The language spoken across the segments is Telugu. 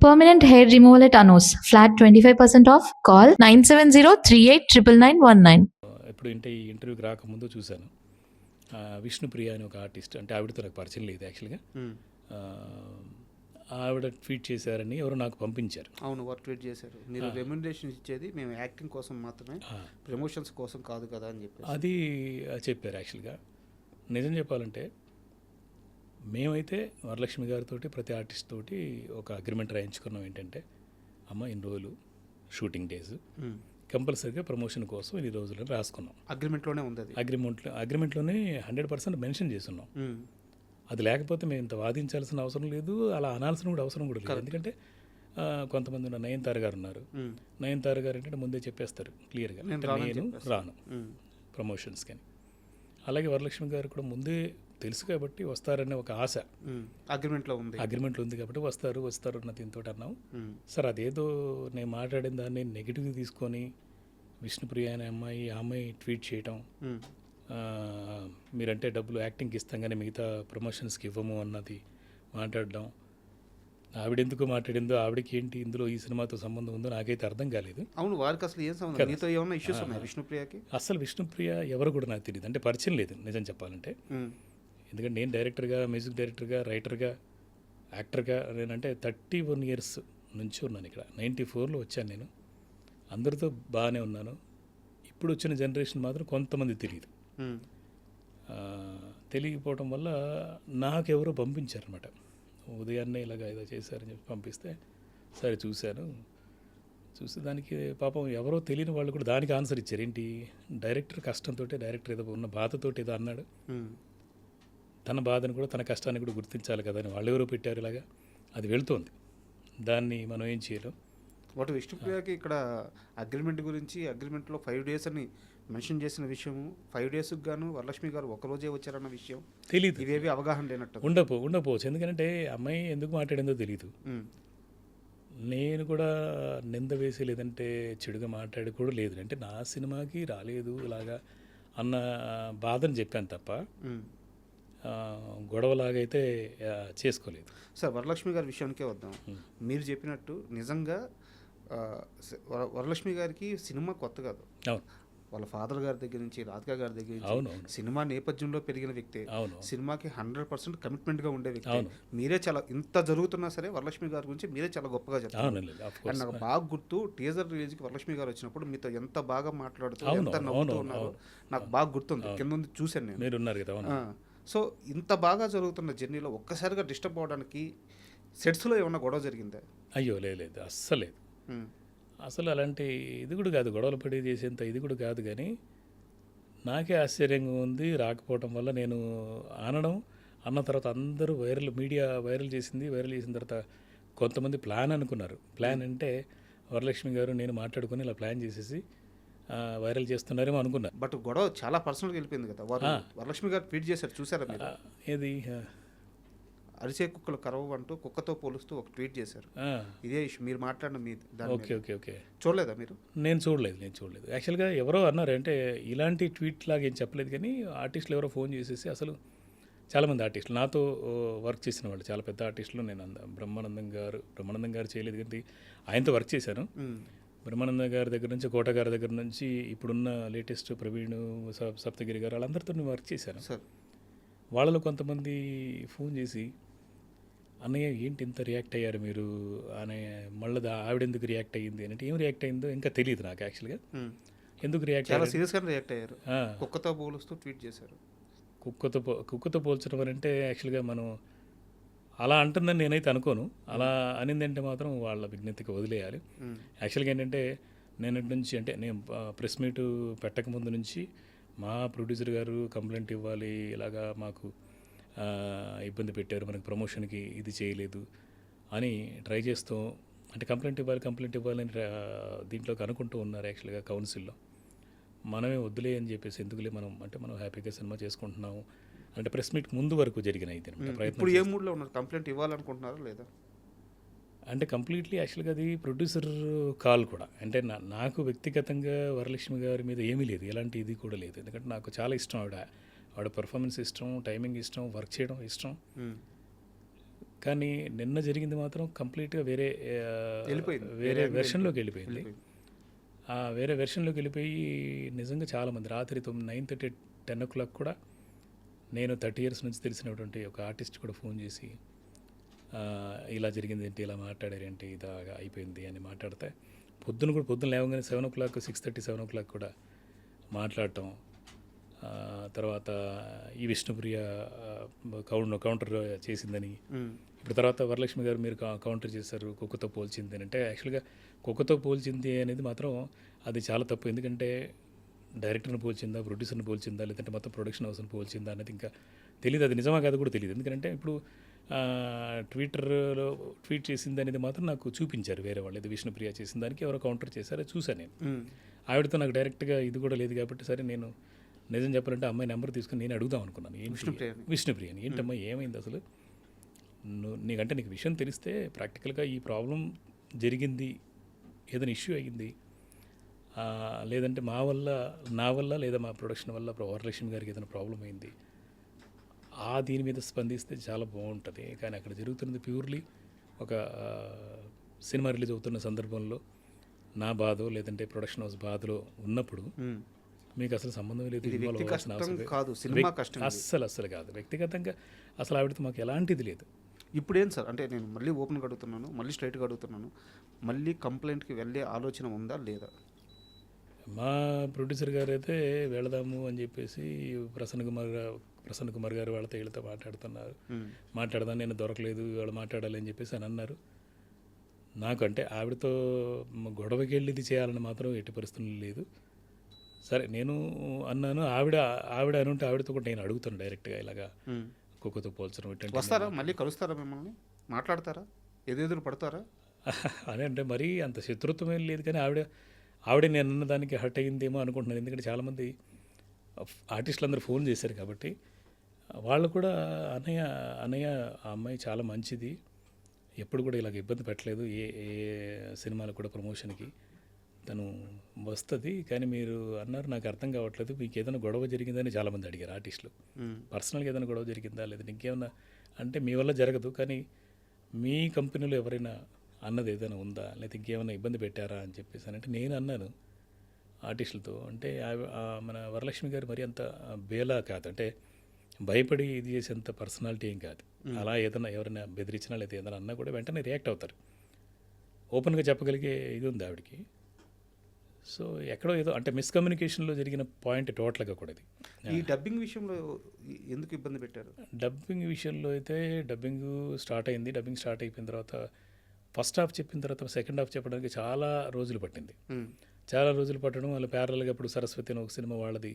Permanent hair removal at Anos. Flat 25% off. Call 970-389919. ఎప్పుడు ఈ ఇంటర్వ్యూకి రాకముందు చూశాను. విష్ణుప్రియ అని ఒక ఆర్టిస్ట్, అంటే ఆవిడతో నాకు పరిచయం లేదు యాక్చువల్గా. ఆవిడ ట్వీట్ చేశారని ఎవరు నాకు పంపించారు. అవును, వారు ట్వీట్ చేశారు. మీరు రెమ్యునరేషన్ ఇచ్చేది మేము యాక్టింగ్ కోసం మాత్రమే, ప్రమోషన్స్ కోసం కాదు కదా అని చెప్పి అది చెప్పారు. యాక్చువల్గా నిజం చెప్పాలంటే మేమైతే వరలక్ష్మి గారితో ప్రతి ఆర్టిస్ట్ తోటి ఒక అగ్రిమెంట్ రాయించుకున్నాం. ఏంటంటే అమ్మ ఇన్ని రోజులు షూటింగ్ డేస్ కంపల్సరీగా ప్రమోషన్ కోసం ఇన్ని రోజులు రాసుకున్నాం. అగ్రిమెంట్లోనే ఉంది. అగ్రిమెంట్లోనే 100% మెన్షన్ చేస్తున్నాం. అది లేకపోతే మేము ఇంత వాదించాల్సిన అవసరం లేదు, అలా అనాల్సిన కూడా అవసరం కూడా లేదు. ఎందుకంటే కొంతమంది ఉన్న నయనతార గారు ఉన్నారు. నయనతార గారు ఏంటంటే ముందే చెప్పేస్తారు క్లియర్గా, నేను రాను ప్రమోషన్స్ కానీ. అలాగే వరలక్ష్మి గారు కూడా ముందే తెలుసు కాబట్టి వస్తారనే ఒక ఆశ అగ్రిమెంట్లో ఉంది కాబట్టి వస్తారు అన్న దీంతో అన్నాం. సార్ అదేదో నేను మాట్లాడిన దాన్ని నెగిటివ్గా తీసుకొని విష్ణుప్రియ అనే అమ్మాయి ట్వీట్ చేయటం, మీరంటే డబ్బులు యాక్టింగ్కి ఇస్తాం కానీ మిగతా ప్రమోషన్స్కి ఇవ్వము అన్నది మాట్లాడడం. ఆవిడెందుకు మాట్లాడిందో, ఆవిడకి ఏంటి ఇందులో ఈ సినిమాతో సంబంధం ఉందో నాకైతే అర్థం కాలేదు. అవును, వారికి అసలు ఏం సంబంధం, మీతో ఏమైనా ఇష్యూస్ ఉన్నాయి విష్ణుప్రియకి? అసలు విష్ణుప్రియ ఎవరు కూడా నాకు తెలియదు, అంటే పరిచయం లేదు నిజం చెప్పాలంటే. ఎందుకంటే నేను డైరెక్టర్గా, మ్యూజిక్ డైరెక్టర్గా, రైటర్గా, యాక్టర్గా నేనంటే 31 years నుంచి ఉన్నాను ఇక్కడ. 94లో వచ్చాను నేను. అందరితో బాగానే ఉన్నాను. ఇప్పుడు వచ్చిన జనరేషన్ మాత్రం కొంతమంది తెలియదు. తెలియకపోవడం వల్ల నాకెవరో పంపించారనమాట. ఉదయాన్నే ఇలాగ ఏదో చేశారని చెప్పి పంపిస్తే సరే చూశాను. చూసి దానికి పాపం ఎవరో తెలియని వాళ్ళు కూడా దానికి ఆన్సర్ ఇచ్చారు. ఏంటి, డైరెక్టర్ కష్టంతో, డైరెక్టర్ ఏదో ఉన్న బాధతోటి ఏదో అన్నాడు, తన బాధను కూడా తన కష్టాన్ని కూడా గుర్తించాలి కదా అని వాళ్ళు ఎవరో పెట్టారు ఇలాగా. అది వెళుతోంది, దాన్ని మనం ఏం చేయలేం. వాటి విష్ణుప్రియకి ఇక్కడ అగ్రిమెంట్ గురించి, అగ్రిమెంట్లో 5 days అని మెన్షన్ చేసిన విషయము, 5 daysకి గాను వరలక్ష్మి గారు ఒకరోజే వచ్చారన్న విషయం తెలియదు. ఇవేవి అవగాహన లేనట్టు ఉండకపోవచ్చు. ఎందుకంటే అమ్మాయి ఎందుకు మాట్లాడిందో తెలియదు. నేను కూడా నింద వేసి లేదంటే చెడుగా మాట్లాడి కూడా లేదు, అంటే నా సినిమాకి రాలేదు ఇలాగా అన్న బాధను చెప్పాను తప్ప గొడవలాగైతే చేసుకోలేదు. సార్, వరలక్ష్మి గారి విషయానికే వద్దాం. మీరు చెప్పినట్టు నిజంగా వరలక్ష్మి గారికి సినిమా కొత్త కాదు. వాళ్ళ ఫాదర్ గారి దగ్గర నుంచి, రాధికా గారి దగ్గర నుంచి సినిమా నేపథ్యంలో పెరిగిన వ్యక్తి, సినిమాకి 100% కమిట్మెంట్గా ఉండే వ్యక్తి. మీరే చాలా, ఇంత జరుగుతున్నా సరే వరలక్ష్మి గారి గురించి మీరే చాలా గొప్పగా చెప్తారు. అండ్ నాకు బాగా గుర్తు, టీజర్ రిలీజ్కి వరలక్ష్మి గారు వచ్చినప్పుడు మీతో ఎంత బాగా మాట్లాడుతూ, ఎంత నవ్వుతూ ఉన్నారో నాకు బాగా గుర్తుంది. కింద చూశాను నేను. సో ఇంత బాగా జరుగుతున్న జర్నీలో ఒక్కసారిగా డిస్టర్బ్ అవ్వడానికి సెట్స్లో ఏమన్నా గొడవ జరిగిందా? అయ్యో లేదు, అస్సలేదు. అసలు అలాంటి ఇది కూడా కాదు, గొడవలు పడి చేసేంత ఇది కూడా కాదు. కానీ నాకే ఆశ్చర్యంగా ఉంది రాకపోవటం వల్ల. నేను అన్న తర్వాత అందరూ మీడియా వైరల్ చేసిన తర్వాత కొంతమంది ప్లాన్ అనుకున్నారు. ప్లాన్ అంటే వరలక్ష్మి గారు నేను మాట్లాడుకొని ఇలా ప్లాన్ చేసేసి వైరల్ చేస్తున్నారేమో అనుకున్నా. బట్ గొడవ చాలా పర్సనల్గా వెళ్ళిపోయింది కదా. వరలక్ష్మి గారు ట్వీట్ చేశారు, చూసారా మీరు? ఏది, అరిసే కుక్కలు కరవు అంటూ కుక్కతో పోలుస్తూ ఒక ట్వీట్ చేశారు. ఇదే ఇష్యూ మీరు మాట్లాడిన మీ ఓకే చూడలేదా మీరు? నేను చూడలేదు. యాక్చువల్గా ఎవరో అన్నారు, అంటే ఇలాంటి ట్వీట్ లాగా ఏం చెప్పలేదు. కానీ ఆర్టిస్టులు ఎవరో ఫోన్ చేసేసి, అసలు చాలామంది ఆర్టిస్టులు నాతో వర్క్ చేసిన వాళ్ళు, చాలా పెద్ద ఆర్టిస్టులు. నేను బ్రహ్మానందం గారు చేయలేదు కానీ ఆయనతో వర్క్ చేశాను. బ్రహ్మానంద గారి దగ్గర నుంచి, కోట గారి దగ్గర నుంచి, ఇప్పుడున్న లేటెస్ట్ ప్రవీణ్, సప్తగిరి గారు, వాళ్ళందరితో నేను వర్క్ చేశాను. వాళ్ళలో కొంతమంది ఫోన్ చేసి, అన్నయ్య ఏంటి ఇంత రియాక్ట్ అయ్యారు మీరు అనే, మళ్ళీ ఆవిడెందుకు రియాక్ట్ అయ్యింది అంటే, ఏం రియాక్ట్ అయిందో ఇంకా తెలియదు నాకు యాక్చువల్గా. ఎందుకు రియాక్ట్ చాలా సీరియస్గా రియాక్ట్ అయ్యారు. కుక్కతో పోలుస్తూ ట్వీట్ చేశారు. కుక్కతో పోల్చడం అని అంటే యాక్చువల్గా మనం అలా అంటుందని నేనైతే అనుకోను. అలా అనిందంటే మాత్రం వాళ్ళ విజ్ఞతకి వదిలేయాలి. యాక్చువల్గా ఏంటంటే నేను నుంచి, అంటే నేను ప్రెస్ మీట్ పెట్టకముందు నుంచి మా ప్రొడ్యూసర్ గారు కంప్లైంట్ ఇవ్వాలి, ఇలాగా మాకు ఇబ్బంది పెట్టారు, మనకి ప్రమోషన్కి ఇది చేయలేదు అని ట్రై చేస్తూ, అంటే కంప్లైంట్ ఇవ్వాలని దీంట్లోకి అనుకుంటూ ఉన్నారు. యాక్చువల్గా కౌన్సిల్లో మనమే వద్దులే అని చెప్పేసి, ఎందుకులే మనం హ్యాపీగా సినిమా చేసుకుంటున్నాము అంటే ప్రెస్ మీట్ ముందు వరకు జరిగిన అయితే ఇప్పుడు ఏ మూడ్లో ఉన్నారు? కంప్లైంట్ ఇవ్వాలనుకుంటున్నారా లేదా? అంటే కంప్లీట్లీ యాక్చువల్గా అది ప్రొడ్యూసర్ కాల్ కూడా. అంటే నాకు వ్యక్తిగతంగా వరలక్ష్మి గారి మీద ఏమీ లేదు, ఎలాంటి ఇది కూడా లేదు. ఎందుకంటే నాకు చాలా ఇష్టం ఆవిడ పర్ఫార్మెన్స్ ఇష్టం, టైమింగ్ ఇష్టం, వర్క్ చేయడం ఇష్టం. కానీ నిన్న జరిగింది మాత్రం కంప్లీట్గా వెళ్ళిపోయింది. వేరే వెర్షన్లోకి వెళ్ళిపోయింది. ఆ వేరే వెర్షన్లోకి వెళ్ళిపోయి నిజంగా చాలామంది రాత్రి 9:30 10 o'clock కూడా నేను 30 years నుంచి తెలిసినటువంటి ఒక ఆర్టిస్ట్ కూడా ఫోన్ చేసి ఇలా జరిగింది ఏంటి, ఇలా మాట్లాడారు ఏంటి, ఇలాగా అయిపోయింది అని మాట్లాడితే పొద్దున లేవగానే 7 o'clock 6:30 7 o'clock కూడా మాట్లాడటం. తర్వాత ఈ విష్ణుప్రియ కౌంటర్ చేసిందని, ఇప్పుడు తర్వాత వరలక్ష్మి గారు మీరు కౌంటర్ చేశారు కుక్కతో పోల్చింది అని. అంటే యాక్చువల్గా కుక్కతో పోల్చింది అనేది మాత్రం అది చాలా తప్పు. ఎందుకంటే డైరెక్టర్ని పోల్చిందా, ప్రొడ్యూసర్ని పోల్చిందా, లేదంటే మొత్తం ప్రొడక్షన్ హౌస్ని పోల్చిందా అనేది ఇంకా తెలియదు. అది నిజమా కాదు కూడా తెలియదు. ఎందుకంటే ఇప్పుడు ట్విట్టర్లో ట్వీట్ చేసింది అనేది మాత్రం నాకు చూపించారు వేరే వాళ్ళు. ఇది విష్ణుప్రియ చేసిన దానికి ఎవరో కౌంటర్ చేశారో చూశాను నేను. ఆవిడతో నాకు డైరెక్ట్గా ఇది కూడా లేదు కాబట్టి సరే నేను నిజం చెప్పాలంటే అమ్మాయి నెంబర్ తీసుకుని నేను అడుగుదాం అనుకున్నాను. విష్ణుప్రియని ఏంటమ్మా ఏమైంది అసలు, నీకంటే నీకు విషయం తెలిస్తే ప్రాక్టికల్గా ఈ ప్రాబ్లం జరిగింది, ఏదైనా ఇష్యూ అయ్యింది, లేదంటే నా వల్ల లేదా మా ప్రొడక్షన్ వల్ల వరలక్ష్మి గారికి ఏదైనా ప్రాబ్లం అయింది, దీని మీద స్పందిస్తే చాలా బాగుంటుంది. కానీ అక్కడ జరుగుతున్నది ప్యూర్లీ ఒక సినిమా రిలీజ్ అవుతున్న సందర్భంలో నా బాధో లేదంటే ప్రొడక్షన్ హౌస్ బాధలో ఉన్నప్పుడు మీకు అసలు సంబంధం లేదు, అస్సలు కాదు. వ్యక్తిగతంగా అసలు ఆవిడతో మాకు ఎలాంటిది లేదు. ఇప్పుడేం సార్, అంటే నేను మళ్ళీ ఓపెన్గా అడుగుతున్నాను, మళ్ళీ స్ట్రైట్గా అడుగుతున్నాను, మళ్ళీ కంప్లైంట్కి వెళ్ళే ఆలోచన ఉందా లేదా? మా ప్రొడ్యూసర్ గారు అయితే వెళదాము అని చెప్పేసి ప్రసన్న కుమార్ గారు వాళ్ళతో వీళ్ళతో మాట్లాడదాం, నేను దొరకలేదు, వాళ్ళు మాట్లాడాలి అని చెప్పేసి అని అన్నారు. నాకు అంటే ఆవిడతో గొడవకి వెళ్ళి ఇది చేయాలని మాత్రం ఎట్టి పరిస్థితులు లేదు. సరే నేను అన్నాను, ఆవిడ అనుంటే ఆవిడతో కూడా నేను అడుగుతాను డైరెక్ట్గా, ఇలాగా కుక్కతో పోల్చడం ఇట్లా వస్తారా, మళ్ళీ కలుస్తారా, మిమ్మల్ని మాట్లాడతారా, ఎదురు పడతారా అని. అంటే మరీ అంత శత్రుత్వం ఏం లేదు, కానీ ఆవిడ నేను అన్న దానికి హర్ట్ అయ్యిందేమో అనుకుంటున్నాను. ఎందుకంటే చాలామంది ఆర్టిస్టులు అందరూ ఫోన్ చేశారు కాబట్టి వాళ్ళు కూడా అన్నయ్య ఆ అమ్మాయి చాలా మంచిది, ఎప్పుడు కూడా ఇలాగ ఇబ్బంది పెట్టలేదు, ఏ సినిమాలు కూడా ప్రమోషన్కి తను వస్తుంది, కానీ మీరు అన్నారు నాకు అర్థం కావట్లేదు, మీకు ఏదైనా గొడవ జరిగిందని చాలామంది అడిగారు ఆర్టిస్టులు. పర్సనల్గా ఏదైనా గొడవ జరిగిందా లేదంటే ఇంకేమన్నా అంటే మీ వల్ల జరగదు, కానీ మీ కంపెనీలో ఎవరైనా అన్నది ఏదైనా ఉందా లేదా ఇంకేమైనా ఇబ్బంది పెట్టారా అని చెప్పేసి అంటే నేను అన్నాను ఆర్టిస్టులతో. అంటే మన వరలక్ష్మి గారు మరి అంత బేలా కాదు, అంటే భయపడి ఇది చేసేంత పర్సనాలిటీ ఏం కాదు. అలా ఏదైనా ఎవరైనా బెదిరించినా లేదా ఏదైనా అన్నా కూడా వెంటనే రియాక్ట్ అవుతారు, ఓపెన్గా చెప్పగలిగే ఇది ఉంది ఆవిడకి. సో ఎక్కడో ఏదో అంటే మిస్కమ్యూనికేషన్లో జరిగిన పాయింట్ టోటల్గా కూడా ఇది. ఈ డబ్బింగ్ విషయంలో ఎందుకు ఇబ్బంది పెట్టారు? డబ్బింగ్ విషయంలో అయితే డబ్బింగ్ స్టార్ట్ అయిపోయిన తర్వాత ఫస్ట్ హాఫ్ చెప్పిన తర్వాత సెకండ్ హాఫ్ చెప్పడానికి చాలా రోజులు పట్టింది. చాలా రోజులు పట్టడం వల్ల ప్యారల్గా ఇప్పుడు సరస్వతి అని ఒక సినిమా వాళ్ళది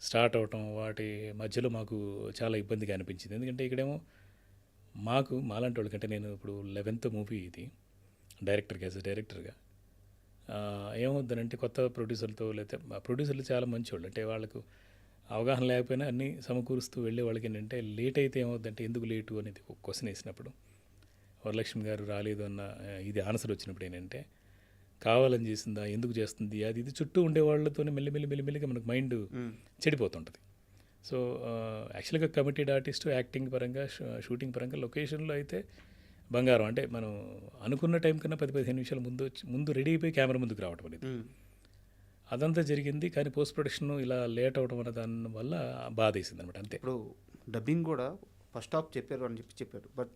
స్టార్ట్ అవటం, వాటి మధ్యలో మాకు చాలా ఇబ్బందిగా అనిపించింది. ఎందుకంటే ఇక్కడేమో మాలాంటి వాళ్ళకంటే నేను ఇప్పుడు 11th మూవీ ఇది డైరెక్టర్గా ఏమవుతుందంటే కొత్త ప్రొడ్యూసర్లతో లేకపోతే ప్రొడ్యూసర్లు చాలా మంచివాళ్ళు, అంటే వాళ్ళకు అవగాహన లేకపోయినా అన్నీ సమకూరుస్తూ వెళ్ళే వాళ్ళకి ఏంటంటే లేట్ అయితే ఏమవుతుందంటే ఎందుకు లేటు అనేది ఒక క్వశ్చన్ వేసినప్పుడు వరలక్ష్మి గారు రాలేదు అన్న ఇది ఆన్సర్ వచ్చినప్పుడు ఏంటంటే కావాలని చేసిందా, ఎందుకు చేస్తుంది, ఇది చుట్టూ ఉండే వాళ్ళతోనే మెల్లిమెల్లిగా మనకు మైండ్ చెడిపోతుంటుంది. సో యాక్చువల్గా కమిటెడ్ ఆర్టిస్టు యాక్టింగ్ పరంగా షూటింగ్ పరంగా లొకేషన్లో అయితే బంగారం, అంటే మనం అనుకున్న టైం కన్నా 10-15 నిమిషాల ముందు రెడీ అయిపోయి కెమెరా ముందుకు రావడం అనేది అదంతా జరిగింది. కానీ పోస్ట్ ప్రొడక్షన్ ఇలా లేట్ అవడం అన్న దాని వల్ల బాధ వేసింది అనమాట, అంతే. ఇప్పుడు డబ్బింగ్ కూడా ఫస్ట్ హాఫ్ చెప్పారు అని చెప్పారు, బట్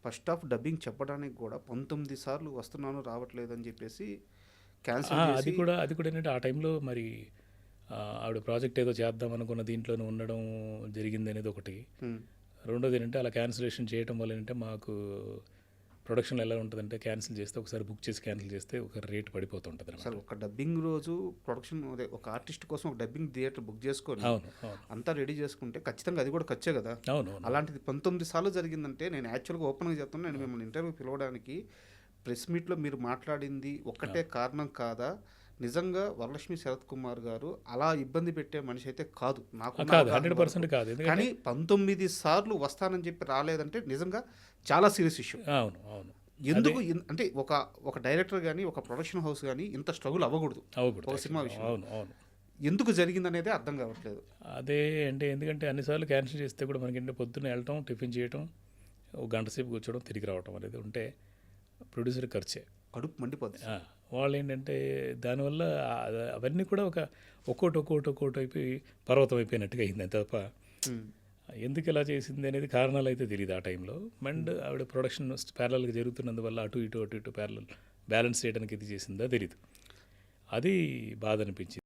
ఫస్ట్ హాఫ్ డబ్బింగ్ చెప్పడానికి కూడా 19 సార్లు వస్తున్నాను రావట్లేదు అని చెప్పేసి క్యాన్సిల్. అది కూడా ఏంటంటే ఆ టైంలో మరి ఆవిడ ప్రాజెక్ట్ ఏదో చేద్దాం అనుకున్న దీంట్లోనే ఉండడం జరిగింది అనేది ఒకటి. రెండోది ఏంటంటే అలా క్యాన్సిలేషన్ చేయడం వల్ల ఏంటంటే మాకు ప్రొడక్షన్లో ఎలా ఉంటుందంటే క్యాన్సిల్ చేస్తే ఒకసారి బుక్ చేసి క్యాన్సిల్ చేస్తే ఒక రేట్ పడిపోతుంటుంది అన్నమాట. సార్ ఒక డబ్బింగ్ రోజు ప్రొడక్షన్ ఒక ఆర్టిస్ట్ కోసం ఒక డబ్బింగ్ థియేటర్ బుక్ చేసుకొని అంతా రెడీ చేసుకుంటే ఖచ్చితంగా అది కూడా ఖర్చే కదా. అలాంటిది 19 సార్లు జరిగిందంటే నేను యాక్చువల్గా ఓపెన్గా చెప్తున్నాను, నేను మిమ్మల్ని ఇంటర్వ్యూ పిలవడానికి ప్రెస్ మీట్లో మీరు మాట్లాడింది ఒక్కటే కారణం కాదా? నిజంగా వరలక్ష్మి శరత్ కుమార్ గారు అలా ఇబ్బంది పెట్టే మనిషి అయితే కాదు, నాకు 100% కాదు. కానీ 19 సార్లు వస్తానని చెప్పి రాలేదంటే నిజంగా చాలా సీరియస్ ఇష్యూ. అవును. ఎందుకు అంటే ఒక డైరెక్టర్ కానీ ఒక ప్రొడక్షన్ హౌస్ కానీ ఇంత స్ట్రగుల్ అవ్వకూడదు ఒక సినిమా విషయం. అవును. ఎందుకు జరిగిందనేది అర్థం కావట్లేదు. అదే అంటే ఎందుకంటే అన్నిసార్లు క్యాన్సిల్ చేస్తే కూడా మనకి పొద్దున్న వెళ్ళటం, టిఫిన్ చేయటం, ఒక గంట సేపు కూర్చోవడం తిరిగి రావడం అనేది ఉంటే ప్రొడ్యూసర్ ఖర్చే. కడుపు మండిపోద్ది. వాళ్ళు ఏంటంటే దానివల్ల అవన్నీ కూడా ఒక్కోటి అయిపోయి పర్వతం అయిపోయినట్టుగా అయింది తప్ప ఎందుకు ఇలా చేసింది అనేది కారణాలు అయితే తెలియదు ఆ టైంలో. అండ్ ఆవిడ ప్రొడక్షన్ ప్యారలల్గా జరుగుతున్నందువల్ల అటు ఇటు ప్యారలల్ బ్యాలెన్స్ చేయడానికి ఇది చేసిందా తెలియదు. అది బాధ అనిపించింది.